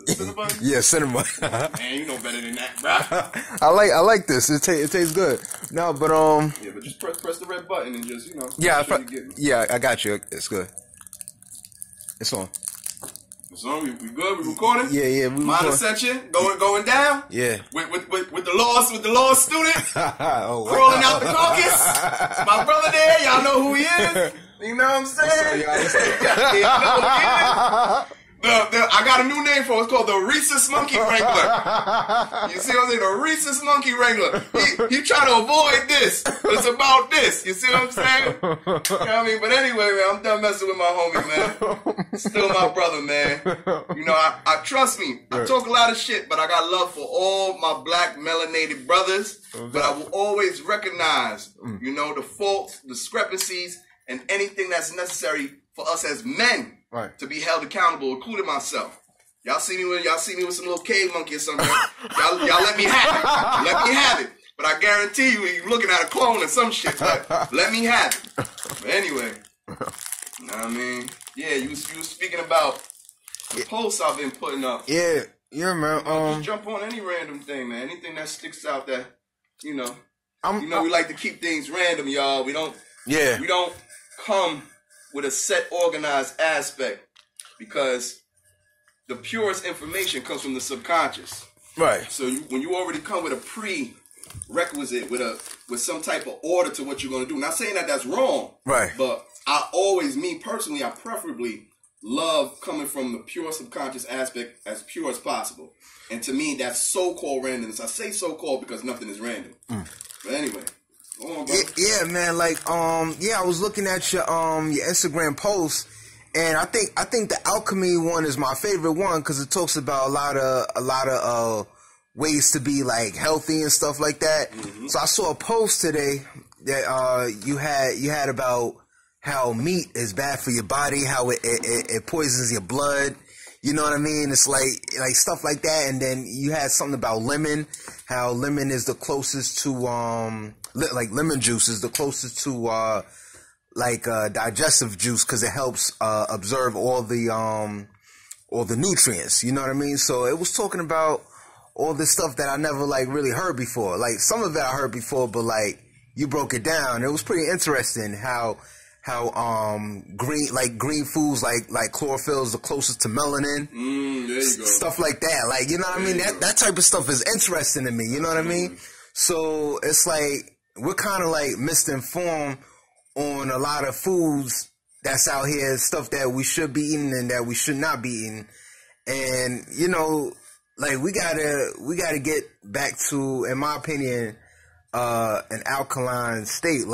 Cinnamon? Yeah, cinnamon. Man, you know better than that, bro. I like this. It tastes good. No, but Yeah, but just press the red button and just Yeah, sure you get me. yeah, I got you. It's good. It's on. It's on. We good. We recording. Yeah. Minor section going down. Yeah. With the law student Oh, crawling out the caucus. It's my brother there. Y'all know who he is. You know what I'm saying? Y'all know who he is. I got a new name for it. It's called the Rhesus Monkey Wrangler. You see what I'm saying? The Rhesus Monkey Wrangler. He trying to avoid this. It's about this. You see what I'm saying? You know what I mean? But anyway, man, I'm done messing with my homie, man. Still my brother, man. You know, I trust me. I talk a lot of shit, but I got love for all my black melanated brothers. But I will always recognize, the faults, discrepancies, and anything that's necessary for us as men. Right. To be held accountable, including myself. Y'all see me with some little cave monkey or something. y'all let me have it. Let me have it. But I guarantee you're looking at a clone or some shit. But let me have it. But anyway, you know what I mean? Yeah, you was speaking about the posts I've been putting up. Yeah, man. Just jump on any random thing, man. Anything that sticks out that we like to keep things random, y'all. We don't come with a set organized aspect, because the purest information comes from the subconscious. Right. So when you already come with a prerequisite, with some type of order to what you're going to do. Not saying that that's wrong. Right. But I preferably love coming from the pure subconscious aspect as pure as possible. And to me, that's so-called randomness. I say so-called because nothing is random. But anyway. Yeah, man. I was looking at your Instagram post, and I think the alchemy one is my favorite one because it talks about a lot of ways to be like healthy and stuff like that. Mm-hmm. So I saw a post today that you had about how meat is bad for your body, how it poisons your blood. You know what I mean? It's like stuff like that. And then you had something about lemon, how lemon is the closest to, lemon juice is the closest to, digestive juice because it helps, absorb all the nutrients. You know what I mean? So it was talking about all this stuff that I never really heard before. Like some of it I heard before, but you broke it down. It was pretty interesting how green foods like chlorophyll is the closest to melanin. There you go. Stuff like that. You know what I mean? That type of stuff is interesting to me. You know what I mean? So it's we're kind of misinformed on a lot of foods that's out here, stuff that we should be eating and that we should not be eating. And we gotta get back to, in my opinion, an alkaline state.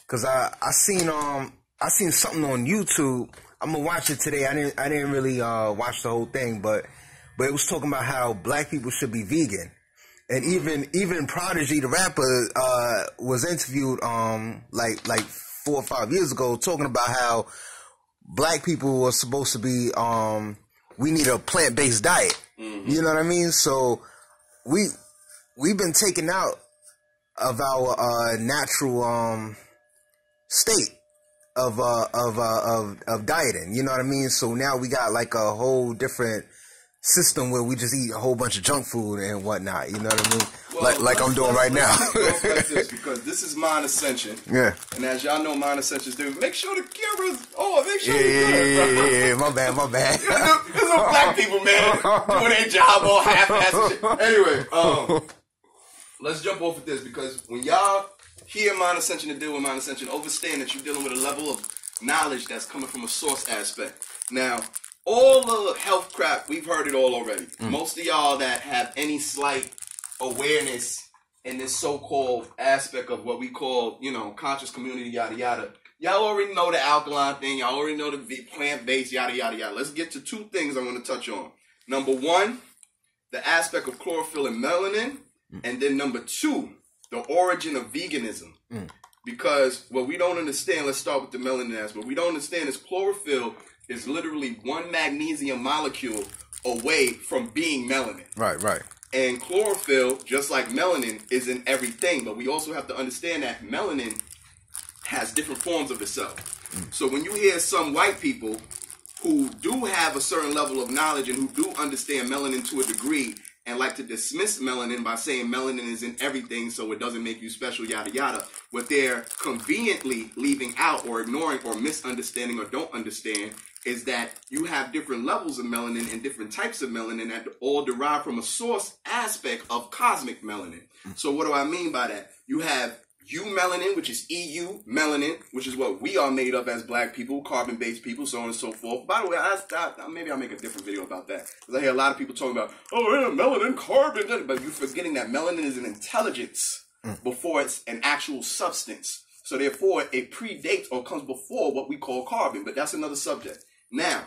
Cause I seen something on YouTube. I'm gonna watch it today. I didn't really watch the whole thing, but it was talking about how black people should be vegan, and even Prodigy, the rapper, was interviewed 4 or 5 years ago, talking about how black people were supposed to be we need a plant-based diet. Mm-hmm. You know what I mean? So we've been taken out of our natural state of dieting, you know what I mean? So now we got a whole different system where we just eat a whole bunch of junk food and whatnot, you know what I mean? Well, I'm doing right now. Because this is Mind Ascension. Yeah. And as y'all know, Mind Ascensions do. Make sure the camera's on. Make sure you're good. Yeah, my bad. There's some black people, man, doing their job all half-assed shit. Anyway, let's jump off of this, because when y'all hear Mind Ascension to deal with Mind Ascension, understand that you're dealing with a level of knowledge that's coming from a source aspect. Now, all the health crap, we've heard it all already. Most of y'all that have any slight awareness in this so-called aspect of what we call, conscious community, yada, yada. Y'all already know the alkaline thing. Y'all already know the plant-based, yada, yada, yada. Let's get to two things I want to touch on. Number one, the aspect of chlorophyll and melanin. And then number two, the origin of veganism. Because what we don't understand, let's start with the melanin aspect. What we don't understand is chlorophyll is literally one magnesium molecule away from being melanin. Right. And chlorophyll, just like melanin, is in everything. But we also have to understand that melanin has different forms of itself. So when you hear some white people who do have a certain level of knowledge and who do understand melanin to a degree and like to dismiss melanin by saying melanin is in everything so it doesn't make you special, yada yada. What they're conveniently leaving out or ignoring or misunderstanding or don't understand is that you have different levels of melanin and different types of melanin that all derive from a source aspect of cosmic melanin. So what do I mean by that? You have eumelanin, which is EU melanin, which is what we are made of as black people, carbon-based people, so on and so forth. By the way, maybe I'll make a different video about that. Because I hear a lot of people talking about, oh, yeah, melanin, carbon, but you're forgetting that melanin is an intelligence before it's an actual substance. So therefore, it predates or comes before what we call carbon, but that's another subject. Now,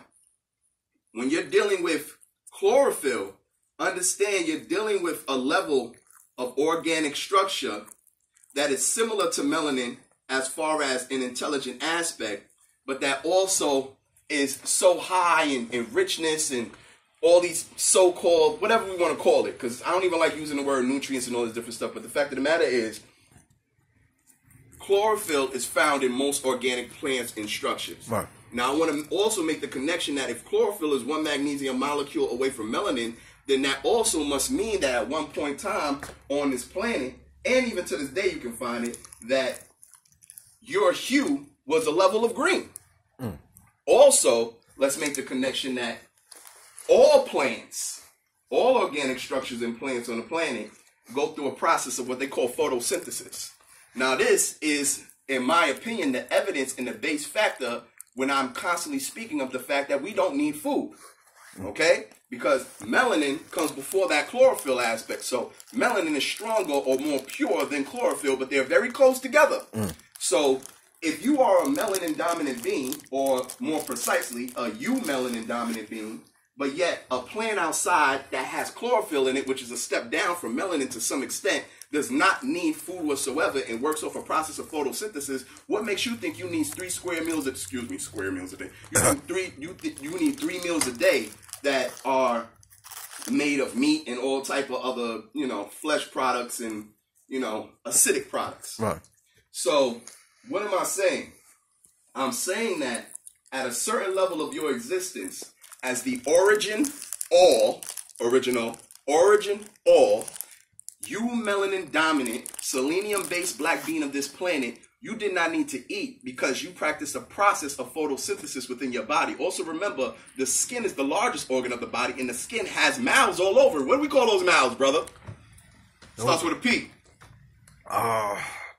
when you're dealing with chlorophyll, understand you're dealing with a level of organic structure that is similar to melanin as far as an intelligent aspect, but that also is so high in richness and all these so-called, whatever we want to call it, because I don't even like using the word nutrients and all this different stuff, but the fact of the matter is, chlorophyll is found in most organic plants and structures. Right. Now, I want to also make the connection that if chlorophyll is one magnesium molecule away from melanin, then that also must mean that at one point in time on this planet, and even to this day you can find it, that your hue was a level of green. Also, let's make the connection that all plants, all organic structures and plants on the planet go through a process of what they call photosynthesis. Now, this is, in my opinion, the evidence and the base factor when I'm constantly speaking of the fact that we don't need food, okay? Because melanin comes before that chlorophyll aspect. So melanin is stronger or more pure than chlorophyll, but they're very close together. So if you are a melanin-dominant being, or more precisely, a eumelanin-dominant being, but yet a plant outside that has chlorophyll in it, which is a step down from melanin to some extent, does not need food whatsoever and works off a process of photosynthesis, what makes you think you need square meals a day? You need 3 meals a day that are made of meat and all type of other, flesh products and, acidic products. Right. So what am I saying? I'm saying that at a certain level of your existence, as the original, eumelanin dominant, selenium-based black being of this planet, you did not need to eat because you practiced a process of photosynthesis within your body. Also remember, the skin is the largest organ of the body, and the skin has mouths all over. What do we call those mouths, brother? Starts with a P.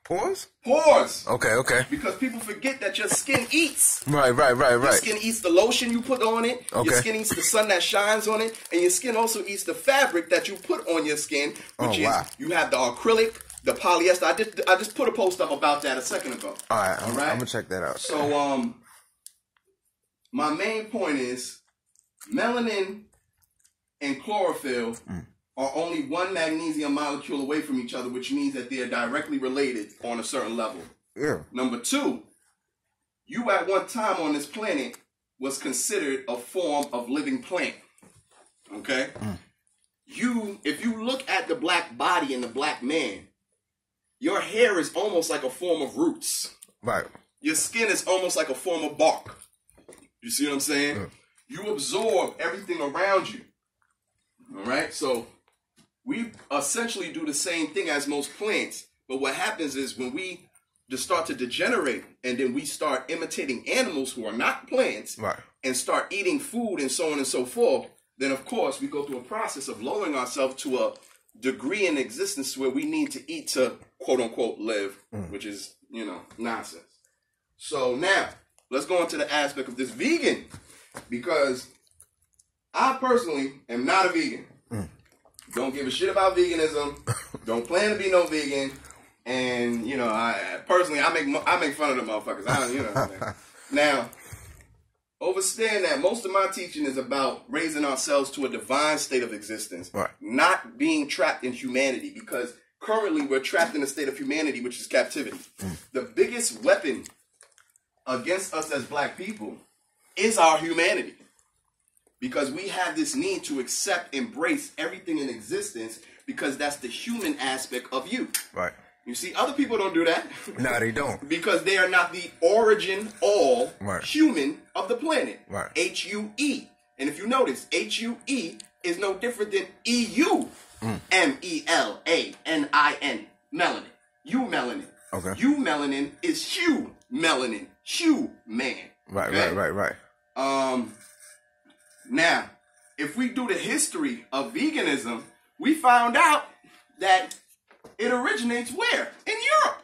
Pores? Pores. Okay. Because people forget that your skin eats. Right. Your skin eats the lotion you put on it. Okay. Your skin eats the sun that shines on it. And your skin also eats the fabric that you put on your skin, which is, you have the acrylic, the polyester. I just put a post up about that a second ago. All right. I'm going to check that out. So, my main point is melanin and chlorophyll are only one magnesium molecule away from each other, which means that they are directly related on a certain level. Yeah. Number two, you at one time on this planet was considered a form of living plant. Okay? If you look at the black body and the black man, your hair is almost like a form of roots. Right. Your skin is almost like a form of bark. You see what I'm saying? Yeah. You absorb everything around you. All right? So we essentially do the same thing as most plants. But what happens is when we just start to degenerate and then we start imitating animals who are not plants, right, and start eating food and so on and so forth, then of course we go through a process of lowering ourselves to a degree in existence where we need to eat to quote unquote live, which is, nonsense. So now let's go into the aspect of this vegan, because I personally am not a vegan. Don't give a shit about veganism. Don't plan to be no vegan. And I personally make fun of the motherfuckers. Now, understand that most of my teaching is about raising ourselves to a divine state of existence, right, not being trapped in humanity, because currently we're trapped in a state of humanity, which is captivity. The biggest weapon against us as black people is our humanity. Because we have this need to accept, embrace everything in existence, because that's the human aspect of you. Right. You see, other people don't do that. No, they don't. Because they are not the origin, all human of the planet. Right. H-U-E. And if you notice, H-U-E is no different than E-U. M-E-L-A-N-I-N. Melanin. Eumelanin. Okay. Eumelanin is hue melanin. Hue man. Right, okay? right. Now, if we do the history of veganism, we found out that it originates where? In Europe.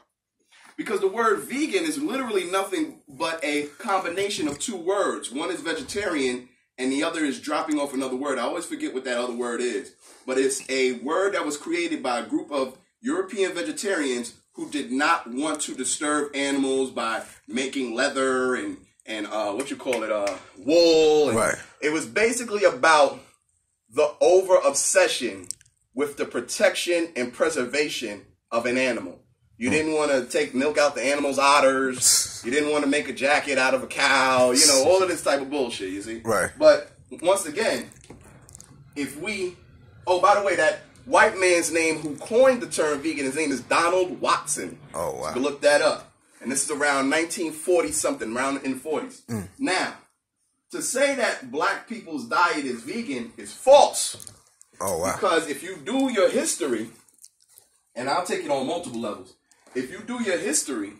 Because the word vegan is literally nothing but a combination of two words. One is vegetarian and the other is dropping off another word. I always forget what that other word is. But it's a word that was created by a group of European vegetarians who did not want to disturb animals by making leather and wool. And right. It was basically about the over-obsession with the protection and preservation of an animal. You didn't want to take milk out the animal's udders. You didn't want to make a jacket out of a cow. You know, all of this type of bullshit, you see? Right. But once again, if we... Oh, by the way, that white man's name who coined the term vegan, his name is Donald Watson. Oh, wow. So look that up. And this is around 1940-something, around in the 40s. Now, to say that black people's diet is vegan is false. Oh, wow. Because if you do your history, and I'll take it on multiple levels. If you do your history,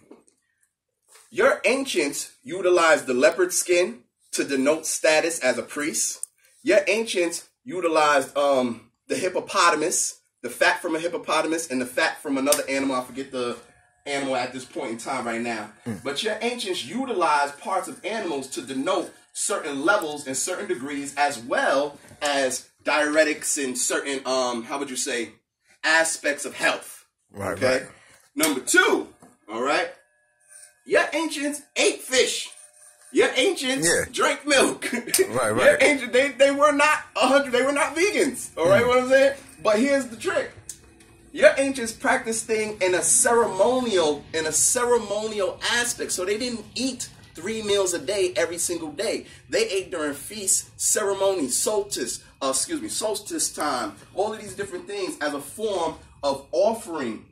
your ancients utilized the leopard skin to denote status as a priest. Your ancients utilized the hippopotamus, the fat from a hippopotamus, and the fat from another animal. I forget the animal at this point in time right now. But your ancients utilized parts of animals to denote certain levels and certain degrees, as well as diuretics and certain, how would you say, aspects of health. Right, okay? right. Number two, all right? Your ancients ate fish. Your ancients drank milk. Right. Your ancients, they were not 100, they were not vegans. All right, what I'm saying? But here's the trick. Your ancients practiced things in a ceremonial aspect. So they didn't eat 3 meals a day every single day. They ate during feasts, ceremonies, solstice time, all of these different things as a form of offering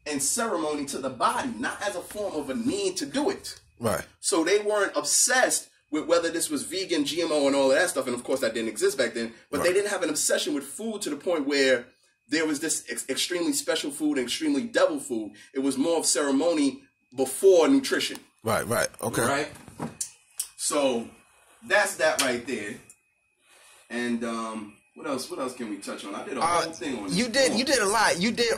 and ceremony to the body, not as a form of a need to do it. Right. So they weren't obsessed with whether this was vegan, GMO, and all of that stuff. And of course, that didn't exist back then. But they didn't have an obsession with food to the point where there was this extremely special food and extremely devil food. It was more of ceremony before nutrition. Right. Okay. Right? So that's that right there. And what else can we touch on? I did a whole thing on this. You did a lot. You did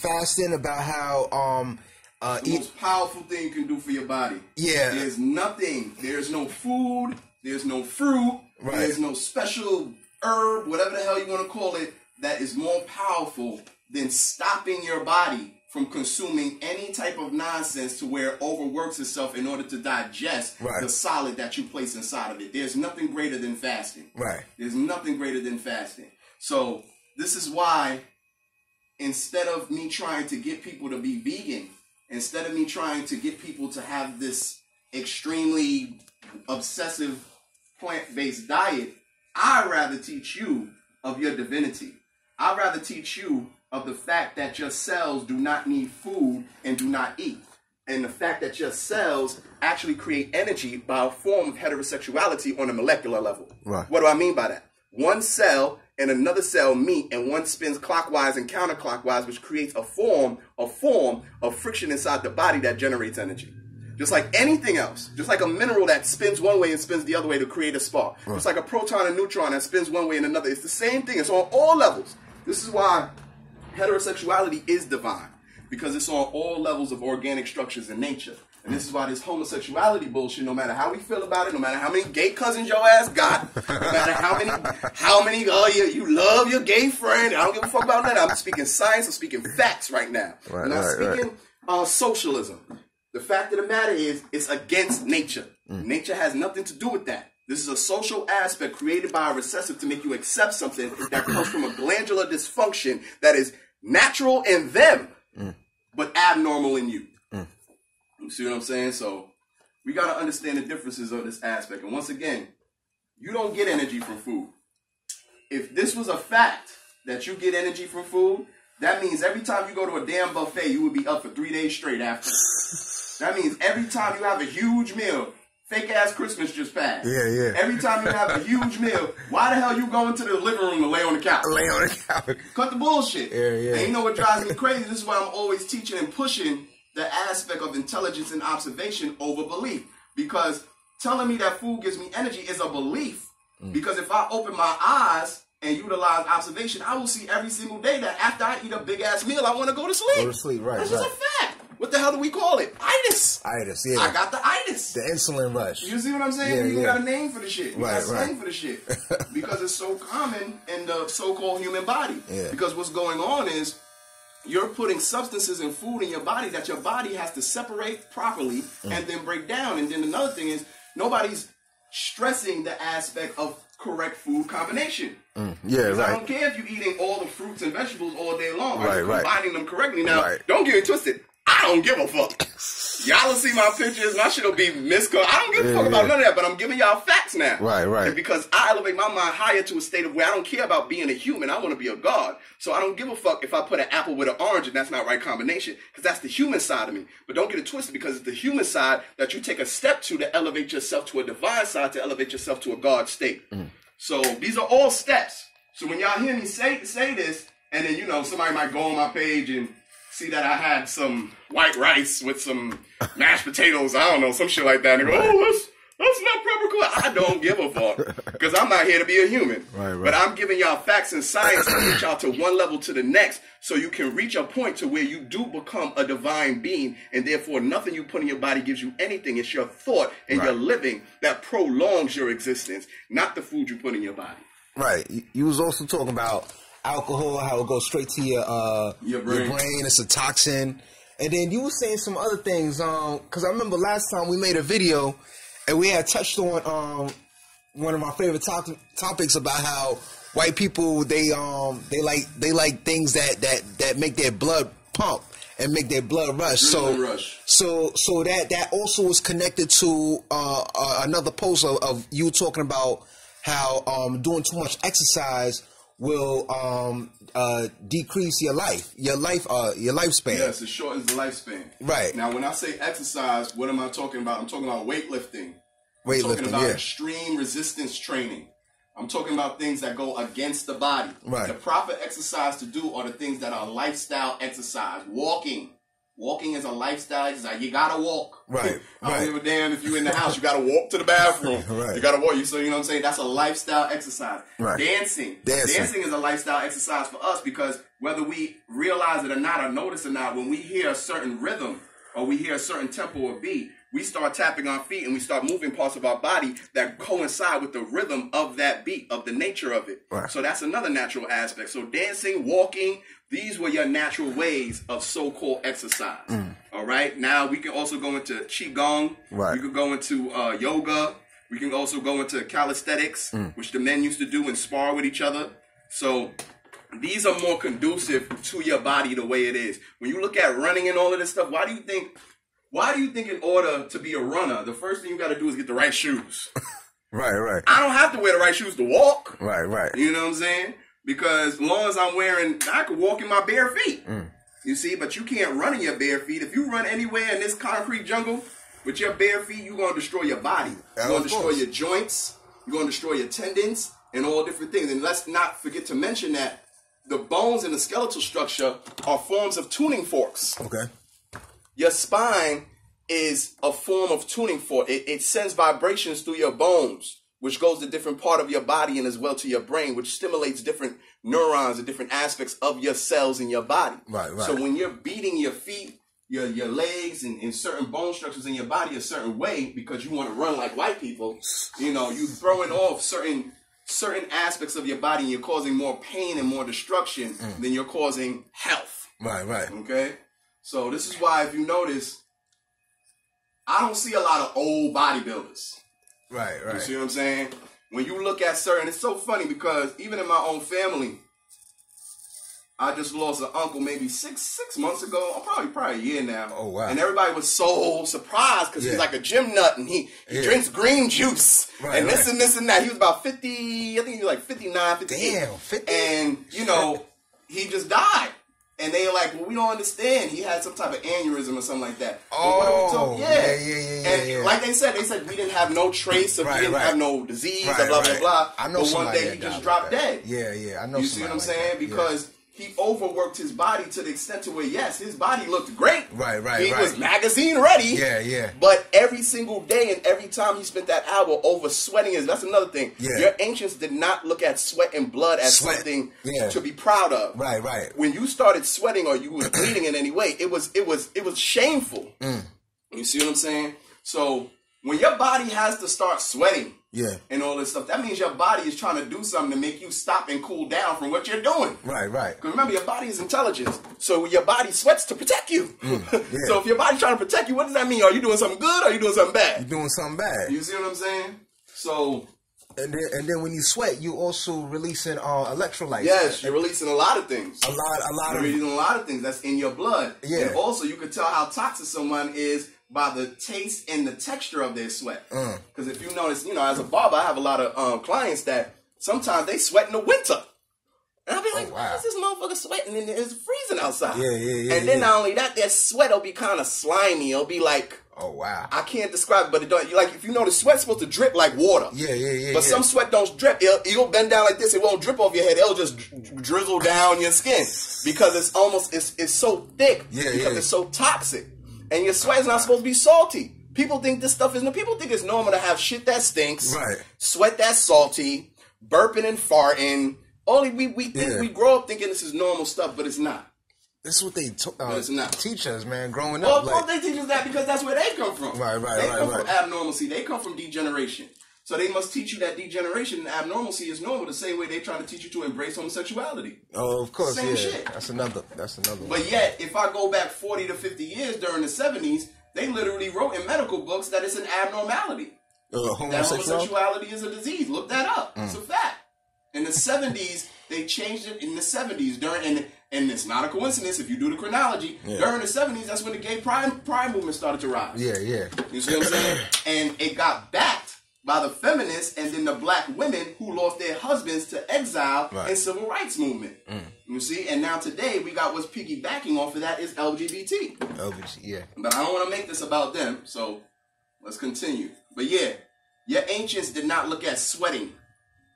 fasting, about how the most powerful thing you can do for your body. Yeah. There's nothing. There's no food. There's no fruit. Right. There's no special herb, whatever the hell you want to call it, that is more powerful than stopping your body from consuming any type of nonsense to where it overworks itself in order to digest the solid that you place inside of it. There's nothing greater than fasting. Right. There's nothing greater than fasting. So this is why, instead of me trying to get people to be vegan, instead of me trying to get people to have this extremely obsessive plant-based diet, I'd rather teach you of your divinity. I'd rather teach you of the fact that your cells do not need food and do not eat. And the fact that your cells actually create energy by a form of heterosexuality on a molecular level. Right. What do I mean by that? One cell and another cell meet, and one spins clockwise and counterclockwise, which creates a form of friction inside the body that generates energy. Just like anything else. Just like a mineral that spins one way and spins the other way to create a spark. Right. Just like a proton and neutron that spins one way and another. It's the same thing. It's on all levels. This is why heterosexuality is divine. Because it's on all levels of organic structures in nature. And this is why this homosexuality bullshit, no matter how we feel about it, no matter how many gay cousins your ass got, no matter how many, you love your gay friend, I don't give a fuck about that. I'm speaking science, I'm speaking facts right now. I'm not speaking socialism. The fact of the matter is, it's against nature. Nature has nothing to do with that. This is a social aspect created by a recessive to make you accept something that comes from a glandular dysfunction that is natural in them, but abnormal in you. You see what I'm saying? So we got to understand the differences of this aspect. And once again, you don't get energy from food. If this was a fact that you get energy from food, that means every time you go to a damn buffet, you would be up for 3 days straight after. That means every time you have a huge meal, fake ass Christmas just passed. Yeah. Every time you have a huge meal, why the hell you going to the living room to lay on the couch? Lay on the couch. Cut the bullshit. Yeah. And you know what drives me crazy? This is why I'm always teaching and pushing the aspect of intelligence and observation over belief. Because telling me that food gives me energy is a belief. Because if I open my eyes and utilize observation, I will see every single day that after I eat a big ass meal, I want to go to sleep. Go to sleep, right. That's just a fact. What the hell do we call it? Itis. Itis, yeah. I got the itis. The insulin rush. You see what I'm saying? You got a name for the shit. You got a slang for the shit. Because it's so common in the so-called human body. Yeah. Because what's going on is you're putting substances and food in your body that your body has to separate properly and then break down. And then another thing is nobody's stressing the aspect of correct food combination. Yeah, I don't care if you're eating all the fruits and vegetables all day long. Are you Right. combining them correctly? Now, don't get it twisted. I don't give a fuck. Y'all will see my pictures. My shit will be miscolored. I don't give a fuck about none of that, but I'm giving y'all facts now. Right. And because I elevate my mind higher to a state of where I don't care about being a human. I want to be a god. So I don't give a fuck if I put an apple with an orange and that's not right combination. Because that's the human side of me. But don't get it twisted because it's the human side that you take a step to elevate yourself to a divine side, to elevate yourself to a god state. So these are all steps. So when y'all hear me say this, and then, you know, somebody might go on my page and see that I had some white rice with some mashed potatoes, I don't know, some shit like that. And they go, oh, that's not proper cook. I don't give a fuck. Because I'm not here to be a human. Right. But I'm giving y'all facts and science to reach out to one level to the next so you can reach a point to where you do become a divine being. And therefore, nothing you put in your body gives you anything. It's your thought and your living that prolongs your existence, not the food you put in your body. Right. You was also talking about alcohol, how it goes straight to your brain. It's a toxin. And then you were saying some other things, because I remember last time we made a video and we had touched on one of my favorite topics about how white people they like things that make their blood pump and make their blood rush. So that also was connected to another post of you talking about how doing too much exercise will decrease your lifespan. Yes, it shortens the lifespan. Right. Now, when I say exercise, what am I talking about? I'm talking about weightlifting. I'm talking about extreme resistance training. I'm talking about things that go against the body. Right. The proper exercise to do are the things that are lifestyle exercise. Walking. Walking is a lifestyle exercise. You gotta walk. Right. I don't give a damn if you're in the house. You gotta walk to the bathroom. Right. You gotta walk. So you know what I'm saying? That's a lifestyle exercise. Right. Dancing is a lifestyle exercise for us because whether we realize it or not or notice it or not, when we hear a certain rhythm or we hear a certain tempo or beat, we start tapping our feet and we start moving parts of our body that coincide with the rhythm of that beat, of the nature of it. Right. So that's another natural aspect. So dancing, walking, these were your natural ways of so-called exercise. All right. Now we can also go into qigong. Right. We could go into yoga. We can also go into calisthenics, which the men used to do and spar with each other. So these are more conducive to your body the way it is. When you look at running and all of this stuff, why do you think in order to be a runner, the first thing you got to do is get the right shoes? Right. I don't have to wear the right shoes to walk. Right. You know what I'm saying? Because as long as I could walk in my bare feet. You see, but you can't run in your bare feet. If you run anywhere in this concrete jungle with your bare feet, you're going to destroy your body. You're going to destroy your joints. You're going to destroy your tendons and all different things. And let's not forget to mention that the bones in the skeletal structure are forms of tuning forks. Okay. Your spine is a form of tuning fork. It sends vibrations through your bones, which goes to different part of your body and as well to your brain, which stimulates different neurons and different aspects of your cells in your body. Right. So when you're beating your feet, your legs and certain bone structures in your body a certain way because you want to run like white people, you know, you throwing off certain aspects of your body and you're causing more pain and more destruction than you're causing health. Right. Okay? So this is why if you notice, I don't see a lot of old bodybuilders. Right. You see what I'm saying? When you look at certain, it's so funny because even in my own family, I just lost an uncle maybe six months ago, or probably a year now. Oh, wow. And everybody was so surprised because he's like a gym nut and he drinks green juice and this and this and that. He was about 50, I think he was like 59, 58. Damn, 50? And, you know, he just died. And they like, well, we don't understand. He had some type of aneurysm or something like that. Oh, yeah. And like they said we didn't have no trace of, we didn't have no disease, blah, blah, blah. I know but one day he just dropped dead. Yeah, I know. You see what I'm saying? Because he overworked his body to the extent to where, yes, his body looked great. He was magazine ready. Yeah. But every single day and every time he spent that hour over sweating that's another thing. Yeah. Your ancients did not look at sweat and blood as something to be proud of. Right. When you started sweating or you was bleeding in any way, it was shameful. You see what I'm saying? So when your body has to start sweating, and all this stuff, that means your body is trying to do something to make you stop and cool down from what you're doing. Right. Because remember, your body is intelligence. So your body sweats to protect you. So if your body's trying to protect you, what does that mean? Are you doing something good or are you doing something bad? You're doing something bad. You see what I'm saying? So... And then when you sweat, you also releasing electrolytes. Yes, you're releasing a lot of things. You're releasing a lot of things that's in your blood. Yeah. And also, you can tell how toxic someone is by the taste and the texture of their sweat. Because if you notice, as a barber, I have a lot of clients that sometimes they sweat in the winter. And I'll be like, why is this motherfucker sweating and it's freezing outside? Yeah. And then not only that, their sweat will be kind of slimy. It'll be like... Oh, wow. I can't describe it, but it don't. Like, if you know, the sweat's supposed to drip like water. Yeah. But some sweat don't drip. You'll bend down like this. It won't drip off your head. It'll just drizzle down your skin because it's almost, it's so thick because it's so toxic. And your sweat is not supposed to be salty. People think this stuff is, people think it's normal to have shit that stinks, sweat that's salty, burping and farting. Only we think, we grow up thinking this is normal stuff, but it's not. This is what they teach us, man, growing up. Well, they teach us that because that's where they come from. They come from abnormalcy. They come from degeneration. So they must teach you that degeneration and abnormalcy is normal the same way they try to teach you to embrace homosexuality. Oh, of course, Same shit. That's another one. But yet, if I go back 40 to 50 years during the 70s, they literally wrote in medical books that it's an abnormality. That homosexuality is a disease. Look that up. It's a fact. In the 70s, they changed it in the 70s and it's not a coincidence if you do the chronology. During the 70s, that's when the gay pride movement started to rise. Yeah. You see what I'm saying? And it got backed by the feminists and then the black women who lost their husbands to exile and civil rights movement. You see? And now today, we got what's piggybacking off of that is LGBT. But I don't want to make this about them, so let's continue. But yeah, your ancients did not look at sweating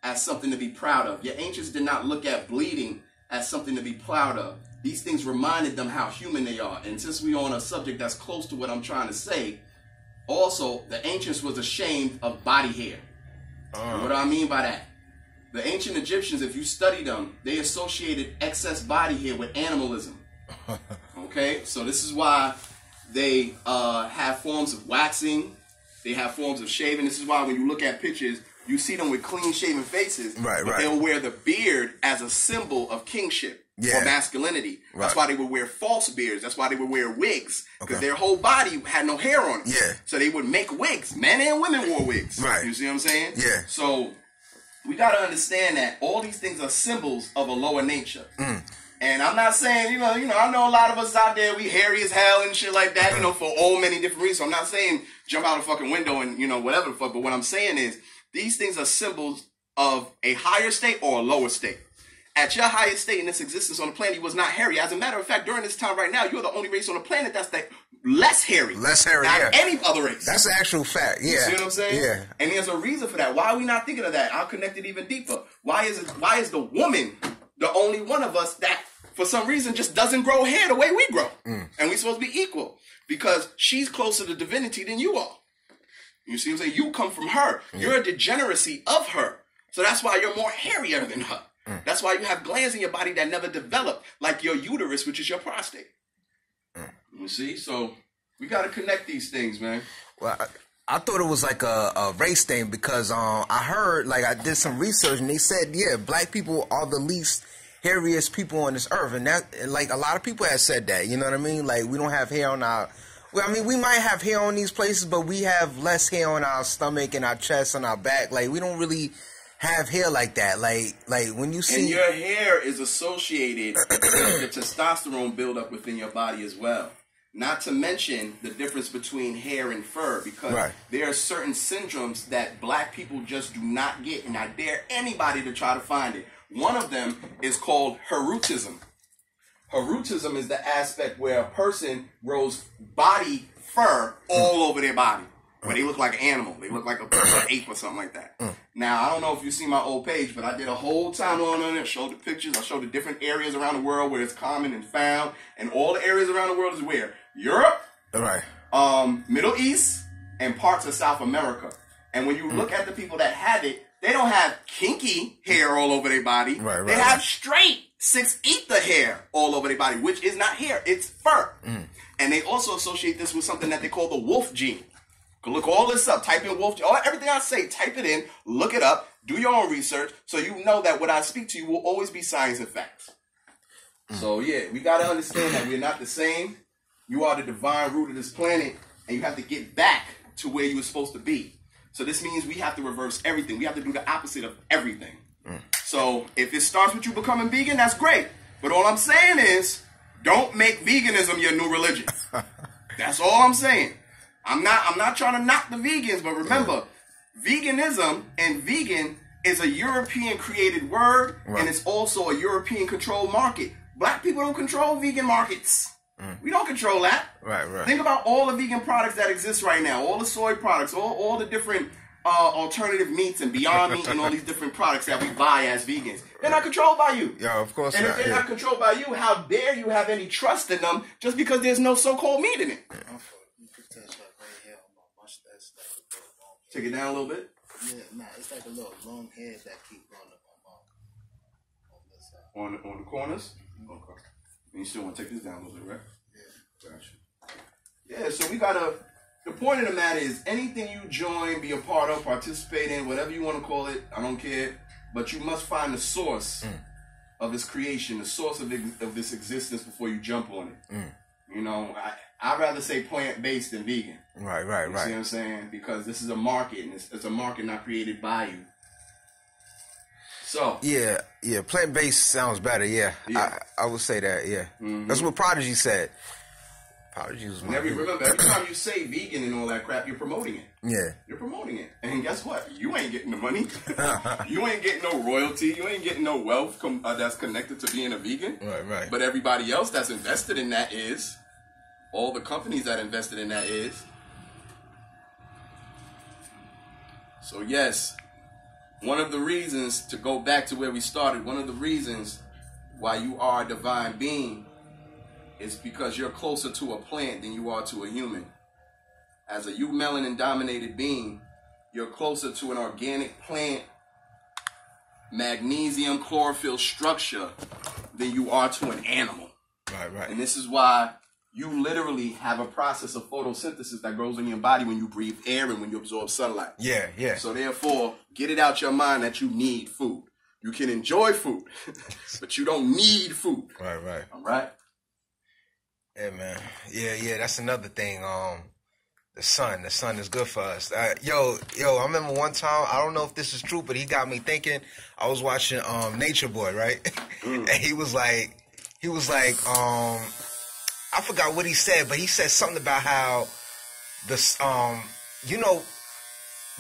as something to be proud of. Your ancients did not look at bleeding as something to be proud of. These things reminded them how human they are. And since we're on a subject that's close to what I'm trying to say, also, the ancients was ashamed of body hair. What do I mean by that? The ancient Egyptians, if you study them, they associated excess body hair with animalism. Okay? So this is why they have forms of waxing. They have forms of shaving. This is why when you look at pictures, you see them with clean-shaven faces, but they'll wear the beard as a symbol of kingship or masculinity. That's why they would wear false beards. That's why they would wear wigs, because their whole body had no hair on it. So they would make wigs. Men and women wore wigs. You see what I'm saying? So we got to understand that all these things are symbols of a lower nature. And I'm not saying, I know a lot of us out there, we hairy as hell and shit like that, for all many different reasons. So I'm not saying jump out a fucking window and, whatever the fuck. But what I'm saying is, these things are symbols of a higher state or a lower state. At your highest state in this existence on the planet, you was not hairy. As a matter of fact, during this time right now, you're the only race on the planet that's less hairy. Not any other race. That's an actual fact, You see what I'm saying? Yeah. And there's a reason for that. Why are we not thinking of that? I'll connect it even deeper. Why is the woman the only one of us that, for some reason, just doesn't grow hair the way we grow? And we're supposed to be equal. Because she's closer to divinity than you are. You see what I'm saying? You come from her. You're a degeneracy of her. So that's why you're more hairier than her. That's why you have glands in your body that never develop, like your uterus, which is your prostate. You see? So we got to connect these things, man. Well, I thought it was like a race thing because I heard, I did some research and they said, black people are the least hairiest people on this earth. And that, a lot of people have said that, you know what I mean? We don't have hair on our... Well, I mean, we might have hair on these places, but we have less hair on our stomach and our chest and our back. We don't really have hair like that. When you see... And your hair is associated with the testosterone buildup within your body as well. Not to mention the difference between hair and fur, because there are certain syndromes that black people just do not get, and I dare anybody to try to find it. One of them is called hirsutism. Hirsutism is the aspect where a person grows body fur all over their body. Where they look like an animal. They look like an ape or something like that. Now, I don't know if you've seen my old page, but I did a whole timeline on it. I showed the pictures. I showed the different areas around the world where it's common and found. And all the areas around the world is where? Europe, Right. Middle East, and parts of South America. And when you look at the people that have it, they don't have kinky hair all over their body. Right, they have straight 6 ether hair all over their body, which is not hair, it's fur. And they also associate this with something that they call the wolf gene. Go look all this up. Type in wolf gene. Everything I say, type it in, look it up, do your own research, so you know that what I speak to you will always be science and facts. So yeah, we got to understand that we're not the same. You are the divine root of this planet, and you have to get back to where you were supposed to be. So this means we have to reverse everything. We have to do the opposite of everything. So if it starts with you becoming vegan, that's great. But all I'm saying is, don't make veganism your new religion. That's all I'm saying. I'm not trying to knock the vegans, but remember, veganism and vegan is a European created word, and it's also a European controlled market. Black people don't control vegan markets. We don't control that. Right. Think about all the vegan products that exist right now, all the soy products, all the different alternative meats and Beyond Meat and all these different products that we buy as vegans. They're not controlled by you. Yeah, of course and not. if they're not controlled by you, how dare you have any trust in them just because there's no so-called meat in it? Take it down a little bit. Yeah, nah, it's like a little long head that keep growing up on this side. On the corners? Okay. And you still want to take this down a little bit, right? Yeah. Gotcha. Yeah, so we gotta, the point of the matter is anything you join, be a part of, participate in, whatever you want to call it, I don't care, but you must find the source of its creation, the source of this existence before you jump on it. You know, I'd rather say plant-based than vegan. Right. You see what I'm saying? Because this is a market, and it's a market not created by you. So Yeah, plant-based sounds better, yeah. I would say that, yeah. That's what Prodigy said. Prodigy was remember, every time you say vegan and all that crap, you're promoting it. Yeah. You're promoting it. And guess what? You ain't getting the money. You ain't getting no royalty. You ain't getting no wealth that's connected to being a vegan. Right. But everybody else that's invested in that is. All the companies that invested in that is. So yes, one of the reasons, to go back to where we started, one of the reasons why you are a divine being is because you're closer to a plant than you are to a human. As a melanin dominated being, you're closer to an organic plant, magnesium chlorophyll structure than you are to an animal. Right. And this is why you literally have a process of photosynthesis that grows in your body when you breathe air and when you absorb sunlight. Yeah. So therefore, get it out your mind that you need food. You can enjoy food, but you don't need food. Right. All right? Yeah, man. Yeah, that's another thing. The sun is good for us. Yo, I remember one time, I don't know if this is true, but he got me thinking. I was watching Nature Boy, right? And he was like, I forgot what he said, but he said something about how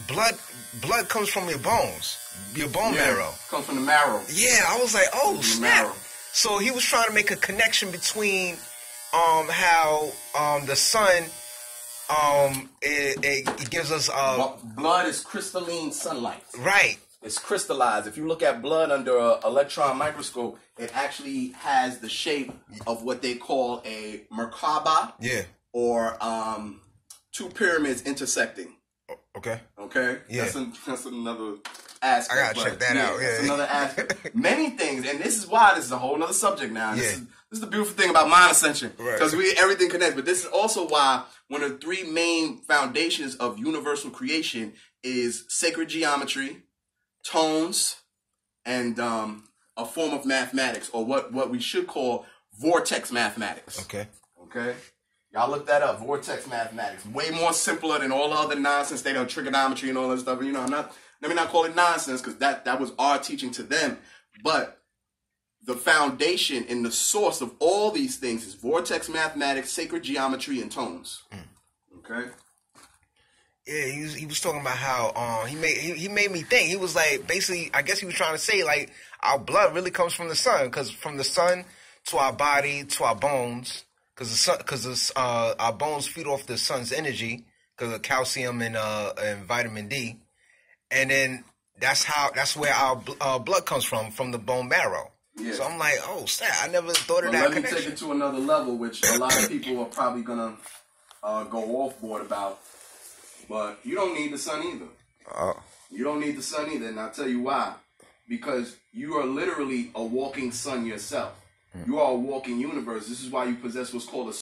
blood comes from your bones, your bone marrow. Comes from the marrow. Yeah, I was like, oh snap. Marrow. So he was trying to make a connection between how the sun it gives us blood is crystalline sunlight. Right. It's crystallized. If you look at blood under an electron microscope, it actually has the shape of what they call a Merkaba. Yeah. Or two pyramids intersecting. Okay. Yeah. That's another aspect. I gotta check that out. Yeah. That's another aspect. Many things, and this is why this is a whole other subject now. This is the beautiful thing about mind ascension, because everything connects. But this is also why one of the three main foundations of universal creation is sacred geometry, tones, and a form of mathematics, or what we should call vortex mathematics. Okay. Y'all look that up, vortex mathematics. Way more simpler than all the other nonsense. They know trigonometry and all that stuff. You know, let me not call it nonsense, because that was our teaching to them. But the foundation and the source of all these things is vortex mathematics, sacred geometry, and tones. Okay. Yeah, he was talking about how he made me think. He was like, basically, I guess he was trying to say like our blood really comes from the sun, because from the sun to our body, to our bones, because our bones feed off the sun's energy because of calcium and vitamin D, and then that's where our blood comes from the bone marrow. Yeah. So I'm like, oh, snap! I never thought of that let connection. Me take it to another level, which a lot of people are probably gonna go off board about. But you don't need the sun either. You don't need the sun either, and I'll tell you why. Because you are literally a walking sun yourself. You are a walking universe. This is why you possess what's called a